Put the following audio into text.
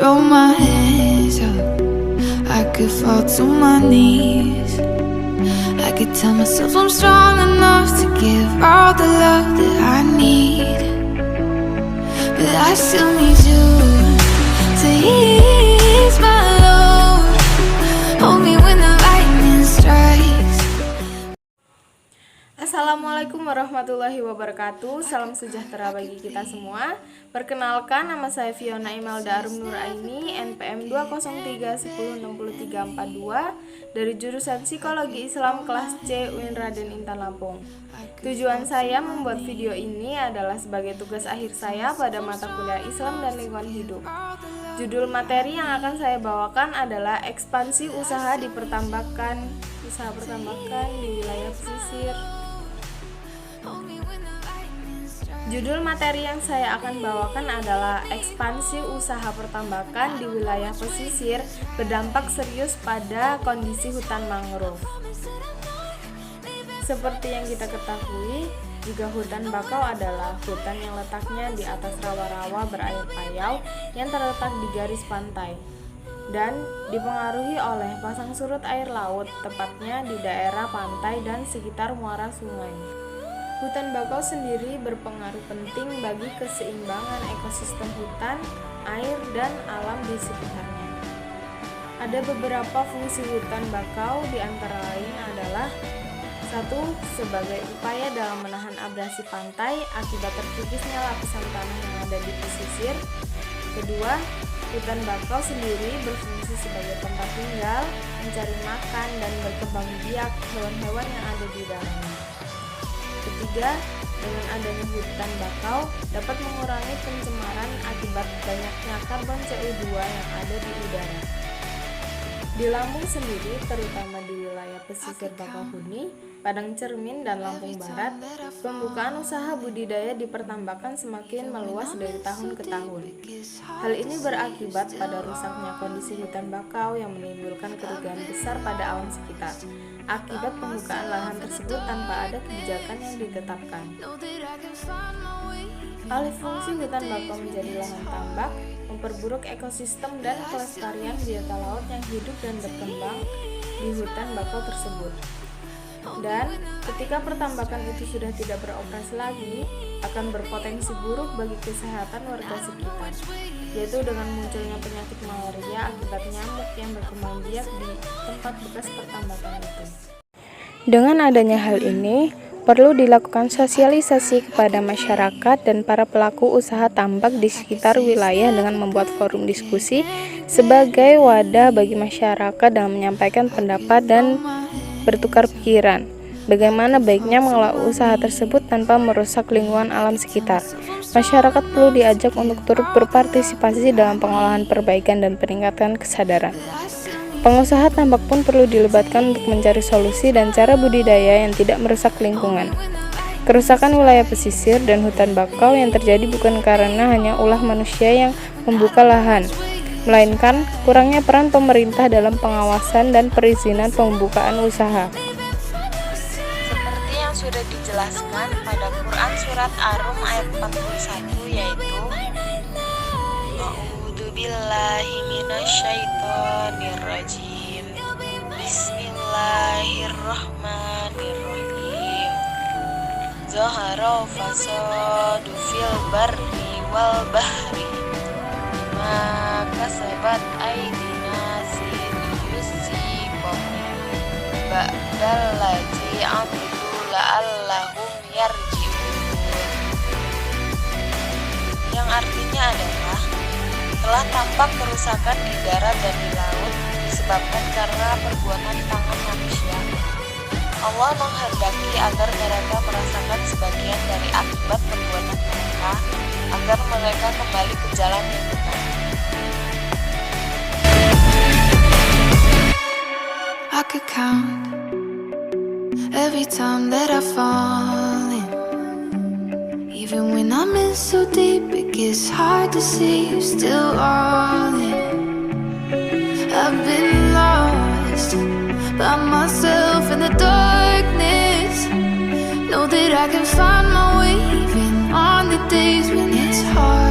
throw my hands up, I could fall to my knees. I could tell myself I'm strong enough to give all the love that I need, but I still need you to ease my load. Hold me when the lightning strikes. Assalamualaikum warahmatullahi wabarakatuh. Salam sejahtera bagi kita semua. Perkenalkan, nama saya Fiona Imelda Arum Nuraini, NPM 203106342 dari jurusan Psikologi Islam kelas C UIN Raden Intan Lampung. Tujuan saya membuat video ini adalah sebagai tugas akhir saya pada mata kuliah Islam dan Lingkungan Hidup. Judul materi yang akan saya bawakan adalah ekspansi usaha pertambakan di wilayah pesisir. Judul materi yang saya akan bawakan adalah ekspansi usaha pertambakan di wilayah pesisir berdampak serius pada kondisi hutan mangrove. Seperti yang kita ketahui, juga hutan bakau adalah hutan yang letaknya di atas rawa-rawa berair payau yang terletak di garis pantai dan dipengaruhi oleh pasang surut air laut, tepatnya di daerah pantai dan sekitar muara sungai. Hutan bakau sendiri berpengaruh penting bagi keseimbangan ekosistem hutan, air, dan alam di sekitarnya. Ada beberapa fungsi hutan bakau, di antara lain adalah: 1. Sebagai upaya dalam menahan abrasi pantai akibat terkikisnya lapisan tanah yang ada di pesisir. 2. Hutan bakau sendiri berfungsi sebagai tempat tinggal, mencari makan, dan berkembang biak hewan-hewan yang ada di dalamnya. 3. Dengan adanya hutan bakau dapat mengurangi pencemaran akibat banyaknya karbon CO2 yang ada di udara. Di Lampung sendiri, terutama di wilayah pesisir Bakauheni, Padang Cermin, dan Lampung Barat, pembukaan usaha budidaya dipertambakan semakin meluas dari tahun ke tahun. Hal ini berakibat pada rusaknya kondisi hutan bakau yang menimbulkan kerugian besar pada alam sekitar akibat pembukaan lahan tersebut tanpa ada kebijakan yang ditetapkan. Alih fungsi hutan bakau menjadi lahan tambak memperburuk ekosistem dan kelestarian biota laut yang hidup dan berkembang di hutan bakau tersebut. Dan ketika pertambakan itu sudah tidak beroperasi lagi, akan berpotensi buruk bagi kesehatan warga sekitar, yaitu dengan munculnya penyakit malaria akibat nyamuk yang berkembang biak di tempat bekas pertambakan itu. Dengan adanya hal ini, perlu dilakukan sosialisasi kepada masyarakat dan para pelaku usaha tambak di sekitar wilayah dengan membuat forum diskusi sebagai wadah bagi masyarakat dalam menyampaikan pendapat dan bertukar pikiran. Bagaimana baiknya mengelola usaha tersebut tanpa merusak lingkungan alam sekitar. Masyarakat perlu diajak untuk turut berpartisipasi dalam pengolahan, perbaikan, dan peningkatan kesadaran. Pengusaha tambak pun perlu dilibatkan untuk mencari solusi dan cara budidaya yang tidak merusak lingkungan. Kerusakan wilayah pesisir dan hutan bakau yang terjadi bukan karena hanya ulah manusia yang membuka lahan, melainkan kurangnya peran pemerintah dalam pengawasan dan perizinan pembukaan usaha. Seperti yang sudah dijelaskan pada Quran Surat Ar-Rum ayat 41, yaitu A'udzubillahi minasyaitonirrajim. Bismillahirrahmanirrahim. Zahara fasadu fil barri wal bahri ma kasabat aydina liyusibahum ba'dallazi amilu la'allahum yarji'un. Yang artinya adalah telah tampak kerusakan di darat dan di laut disebabkan karena perbuatan tangan manusia. Allah menghendaki agar mereka merasakan sebagian dari akibat perbuatan mereka, agar mereka kembali ke jalan yang benar. I could count every time that I fall in. Even when I'm in so deep, it gets hard to see you're still all in. I've been lost by myself in the darkness. Know that I can find my way